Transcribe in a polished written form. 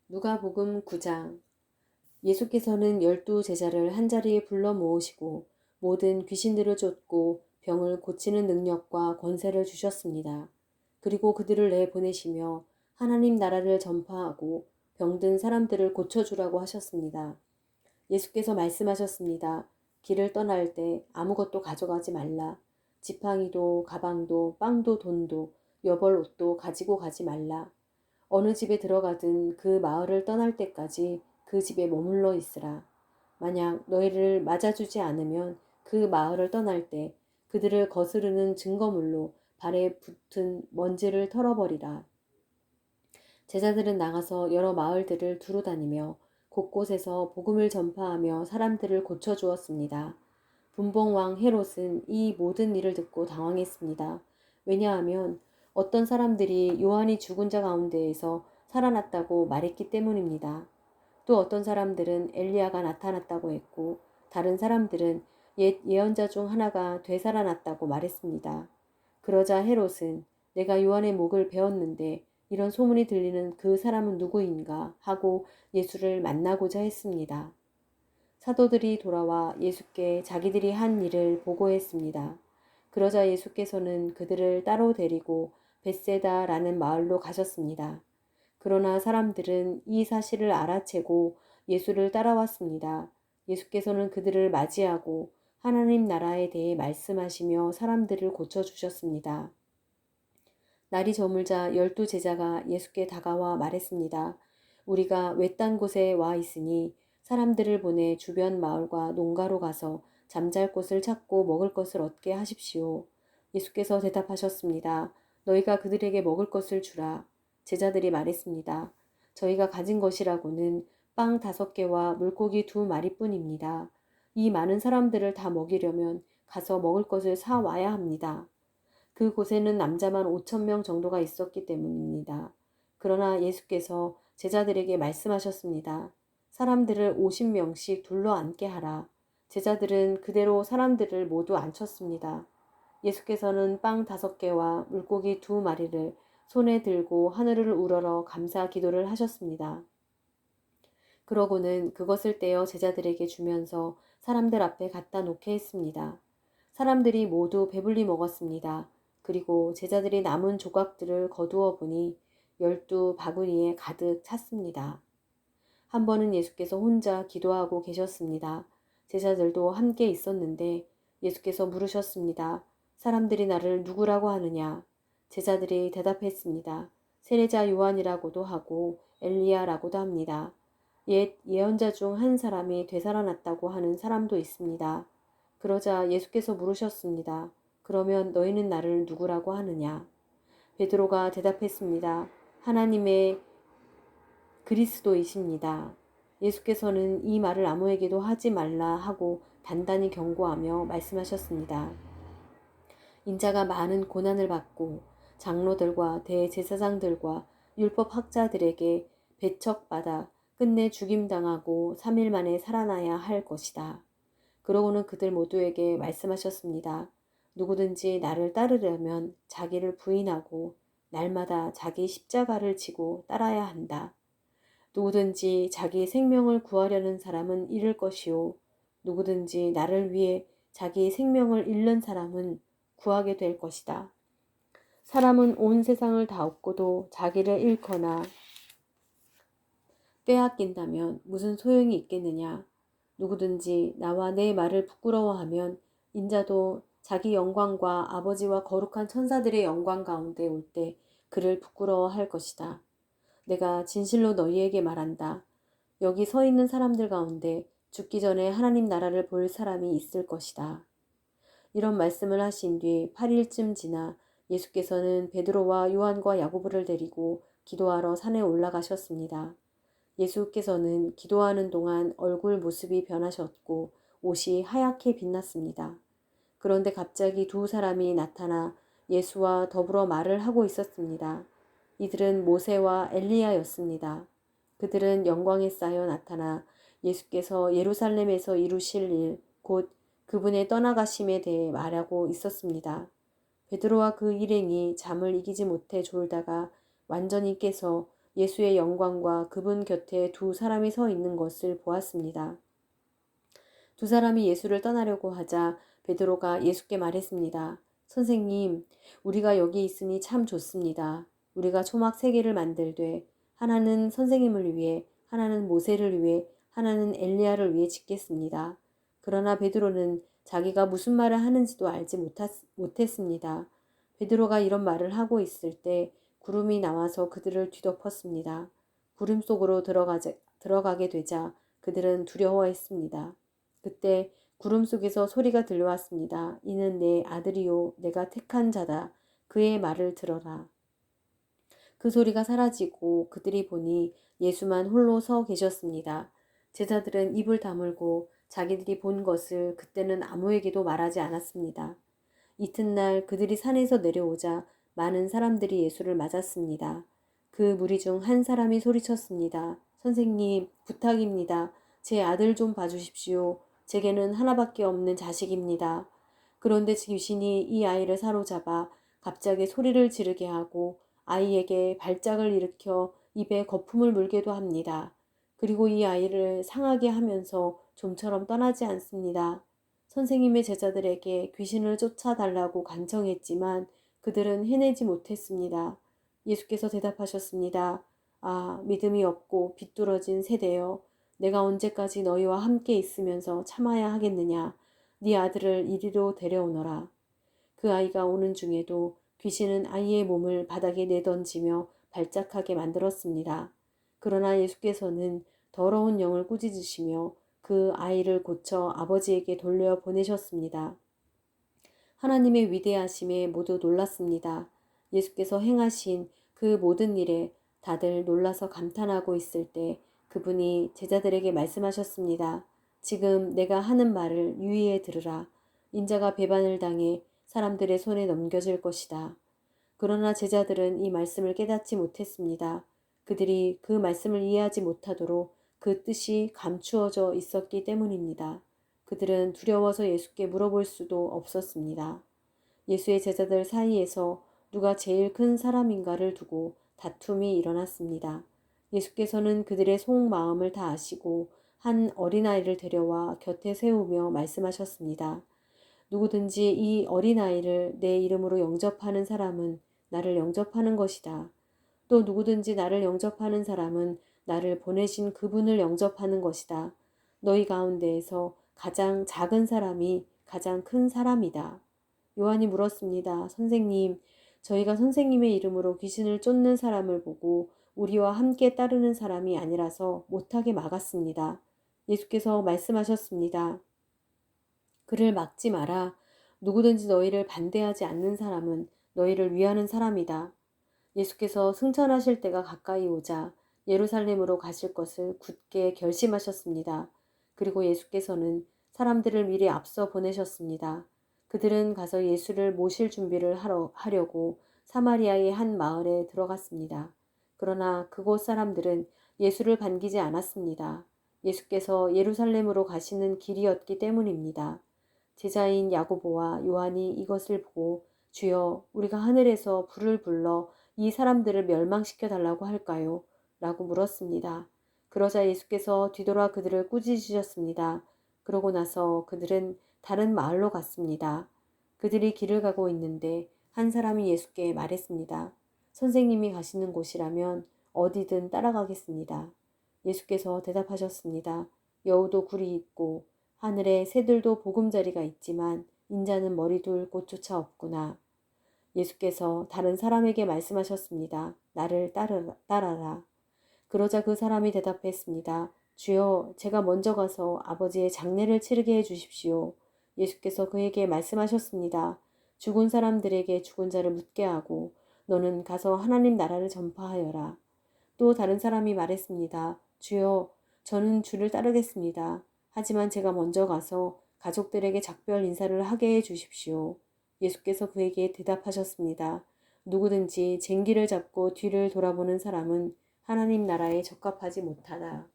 누가복음 9장. 예수께서는 12 제자를 한자리에 불러 모으시고 모든 귀신들을 쫓고 병을 고치는 능력과 권세를 주셨습니다. 그리고 그들을 내보내시며 하나님 나라를 전파하고 병든 사람들을 고쳐주라고 하셨습니다. 예수께서 말씀하셨습니다. 길을 떠날 때 아무것도 가져가지 말라. 지팡이도 가방도 빵도 돈도 여벌 옷도 가지고 가지 말라. 어느 집에 들어가든 그 마을을 떠날 때까지 그 집에 머물러 있으라. 만약 너희를 맞아주지 않으면 그 마을을 떠날 때 그들을 거스르는 증거물로 발에 붙은 먼지를 털어버리라. 제자들은 나가서 여러 마을들을 두루 다니며 곳곳에서 복음을 전파하며 사람들을 고쳐주었습니다. 분봉왕 헤롯은 이 모든 일을 듣고 당황했습니다. 왜냐하면 어떤 사람들이 요한이 죽은 자 가운데에서 살아났다고 말했기 때문입니다. 또 어떤 사람들은 엘리야가 나타났다고 했고 다른 사람들은 옛 예언자 중 하나가 되살아났다고 말했습니다. 그러자 헤롯은 내가 요한의 목을 베었는데 이런 소문이 들리는 그 사람은 누구인가 하고 예수를 만나고자 했습니다. 사도들이 돌아와 예수께 자기들이 한 일을 보고했습니다. 그러자 예수께서는 그들을 따로 데리고 벳세다라는 마을로 가셨습니다. 그러나 사람들은 이 사실을 알아채고 예수를 따라왔습니다. 예수께서는 그들을 맞이하고 하나님 나라에 대해 말씀하시며 사람들을 고쳐주셨습니다. 날이 저물자 12 제자가 예수께 다가와 말했습니다. 우리가 외딴 곳에 와 있으니 사람들을 보내 주변 마을과 농가로 가서 잠잘 곳을 찾고 먹을 것을 얻게 하십시오. 예수께서 대답하셨습니다. 너희가 그들에게 먹을 것을 주라. 제자들이 말했습니다. 저희가 가진 것이라고는 빵 5개와 물고기 2마리뿐입니다. 이 많은 사람들을 다 먹이려면 가서 먹을 것을 사 와야 합니다. 그 곳에는 남자만 5,000명 정도가 있었기 때문입니다. 그러나 예수께서 제자들에게 말씀하셨습니다. 사람들을 50명씩 둘러 앉게 하라. 제자들은 그대로 사람들을 모두 앉혔습니다. 예수께서는 빵 5개와 물고기 2마리를 손에 들고 하늘을 우러러 감사 기도를 하셨습니다. 그러고는 그것을 떼어 제자들에게 주면서 사람들 앞에 갖다 놓게 했습니다. 사람들이 모두 배불리 먹었습니다. 그리고 제자들이 남은 조각들을 거두어 보니 12바구니에 가득 찼습니다. 한 번은 예수께서 혼자 기도하고 계셨습니다. 제자들도 함께 있었는데 예수께서 물으셨습니다. 사람들이 나를 누구라고 하느냐? 제자들이 대답했습니다. 세례자 요한이라고도 하고 엘리야라고도 합니다. 옛 예언자 중 한 사람이 되살아났다고 하는 사람도 있습니다. 그러자 예수께서 물으셨습니다. 그러면 너희는 나를 누구라고 하느냐? 베드로가 대답했습니다. 하나님의 그리스도이십니다. 예수께서는 이 말을 아무에게도 하지 말라 하고 단단히 경고하며 말씀하셨습니다. 인자가 많은 고난을 받고 장로들과 대제사장들과 율법학자들에게 배척받아 끝내 죽임당하고 3일 만에 살아나야 할 것이다. 그러고는 그들 모두에게 말씀하셨습니다. 누구든지 나를 따르려면 자기를 부인하고 날마다 자기 십자가를 지고 따라야 한다. 누구든지 자기 생명을 구하려는 사람은 잃을 것이요. 누구든지 나를 위해 자기 생명을 잃는 사람은 구하게 될 것이다. 사람은 온 세상을 다 얻고도 자기를 잃거나 빼앗긴다면 무슨 소용이 있겠느냐. 누구든지 나와 내 말을 부끄러워하면 인자도 자기 영광과 아버지와 거룩한 천사들의 영광 가운데 올 때 그를 부끄러워할 것이다. 내가 진실로 너희에게 말한다. 여기 서 있는 사람들 가운데 죽기 전에 하나님 나라를 볼 사람이 있을 것이다. 이런 말씀을 하신 뒤 8일쯤 지나 예수께서는 베드로와 요한과 야고보를 데리고 기도하러 산에 올라가셨습니다. 예수께서는 기도하는 동안 얼굴 모습이 변하셨고 옷이 하얗게 빛났습니다. 그런데 갑자기 2 사람이 나타나 예수와 더불어 말을 하고 있었습니다. 이들은 모세와 엘리야였습니다. 그들은 영광에 쌓여 나타나 예수께서 예루살렘에서 이루실 일, 곧 그분의 떠나가심에 대해 말하고 있었습니다. 베드로와 그 일행이 잠을 이기지 못해 졸다가 완전히 깨서 예수의 영광과 그분 곁에 두 사람이 서 있는 것을 보았습니다. 두 사람이 예수를 떠나려고 하자 베드로가 예수께 말했습니다. 선생님, 우리가 여기 있으니 참 좋습니다. 우리가 초막 세 개를 만들되 하나는 선생님을 위해, 하나는 모세를 위해, 하나는 엘리야를 위해 짓겠습니다. 그러나 베드로는 자기가 무슨 말을 하는지도 알지 못했습니다. 베드로가 이런 말을 하고 있을 때 구름이 나와서 그들을 뒤덮었습니다. 구름 속으로 들어가게 되자 그들은 두려워했습니다. 그때 구름 속에서 소리가 들려왔습니다. 이는 내 아들이요 내가 택한 자다. 그의 말을 들어라. 그 소리가 사라지고 그들이 보니 예수만 홀로 서 계셨습니다. 제자들은 입을 다물고 자기들이 본 것을 그때는 아무에게도 말하지 않았습니다. 이튿날 그들이 산에서 내려오자 많은 사람들이 예수를 맞았습니다. 그 무리 중 한 사람이 소리쳤습니다. 선생님, 부탁입니다. 제 아들 좀 봐주십시오. 제게는 하나밖에 없는 자식입니다. 그런데 귀신이 이 아이를 사로잡아 갑자기 소리를 지르게 하고 아이에게 발작을 일으켜 입에 거품을 물게도 합니다. 그리고 이 아이를 상하게 하면서 좀처럼 떠나지 않습니다. 선생님의 제자들에게 귀신을 쫓아달라고 간청했지만 그들은 해내지 못했습니다. 예수께서 대답하셨습니다. 아, 믿음이 없고 비뚤어진 세대여, 내가 언제까지 너희와 함께 있으면서 참아야 하겠느냐. 네 아들을 이리로 데려오너라. 그 아이가 오는 중에도 귀신은 아이의 몸을 바닥에 내던지며 발작하게 만들었습니다. 그러나 예수께서는 더러운 영을 꾸짖으시며 그 아이를 고쳐 아버지에게 돌려보내셨습니다. 하나님의 위대하심에 모두 놀랐습니다. 예수께서 행하신 그 모든 일에 다들 놀라서 감탄하고 있을 때 그분이 제자들에게 말씀하셨습니다. 지금 내가 하는 말을 유의해 들으라. 인자가 배반을 당해 사람들의 손에 넘겨질 것이다. 그러나 제자들은 이 말씀을 깨닫지 못했습니다. 그들이 그 말씀을 이해하지 못하도록 그 뜻이 감추어져 있었기 때문입니다. 그들은 두려워서 예수께 물어볼 수도 없었습니다. 예수의 제자들 사이에서 누가 제일 큰 사람인가를 두고 다툼이 일어났습니다. 예수께서는 그들의 속마음을 다 아시고 한 어린아이를 데려와 곁에 세우며 말씀하셨습니다. 누구든지 이 어린아이를 내 이름으로 영접하는 사람은 나를 영접하는 것이다. 또 누구든지 나를 영접하는 사람은 나를 보내신 그분을 영접하는 것이다. 너희 가운데에서 가장 작은 사람이 가장 큰 사람이다. 요한이 물었습니다. 선생님, 저희가 선생님의 이름으로 귀신을 쫓는 사람을 보고 우리와 함께 따르는 사람이 아니라서 못하게 막았습니다. 예수께서 말씀하셨습니다. 그를 막지 마라. 누구든지 너희를 반대하지 않는 사람은 너희를 위하는 사람이다. 예수께서 승천하실 때가 가까이 오자 예루살렘으로 가실 것을 굳게 결심하셨습니다. 그리고 예수께서는 사람들을 미리 앞서 보내셨습니다. 그들은 가서 예수를 모실 준비를 하려고 사마리아의 한 마을에 들어갔습니다. 그러나 그곳 사람들은 예수를 반기지 않았습니다. 예수께서 예루살렘으로 가시는 길이었기 때문입니다. 제자인 야고보와 요한이 이것을 보고 주여, 우리가 하늘에서 불을 불러 이 사람들을 멸망시켜 달라고 할까요? 라고 물었습니다. 그러자 예수께서 뒤돌아 그들을 꾸짖으셨습니다. 그러고 나서 그들은 다른 마을로 갔습니다. 그들이 길을 가고 있는데 한 사람이 예수께 말했습니다. 선생님이 가시는 곳이라면 어디든 따라가겠습니다. 예수께서 대답하셨습니다. 여우도 굴이 있고 하늘에 새들도 보금자리가 있지만 인자는 머리 둘 곳조차 없구나. 예수께서 다른 사람에게 말씀하셨습니다. 나를 따라라. 그러자 그 사람이 대답했습니다. 주여, 제가 먼저 가서 아버지의 장례를 치르게 해 주십시오. 예수께서 그에게 말씀하셨습니다. 죽은 사람들에게 죽은 자를 묻게 하고 너는 가서 하나님 나라를 전파하여라. 또 다른 사람이 말했습니다. 주여, 저는 주를 따르겠습니다. 하지만 제가 먼저 가서 가족들에게 작별 인사를 하게 해 주십시오. 예수께서 그에게 대답하셨습니다. 누구든지 쟁기를 잡고 뒤를 돌아보는 사람은 하나님 나라에 적합하지 못하다.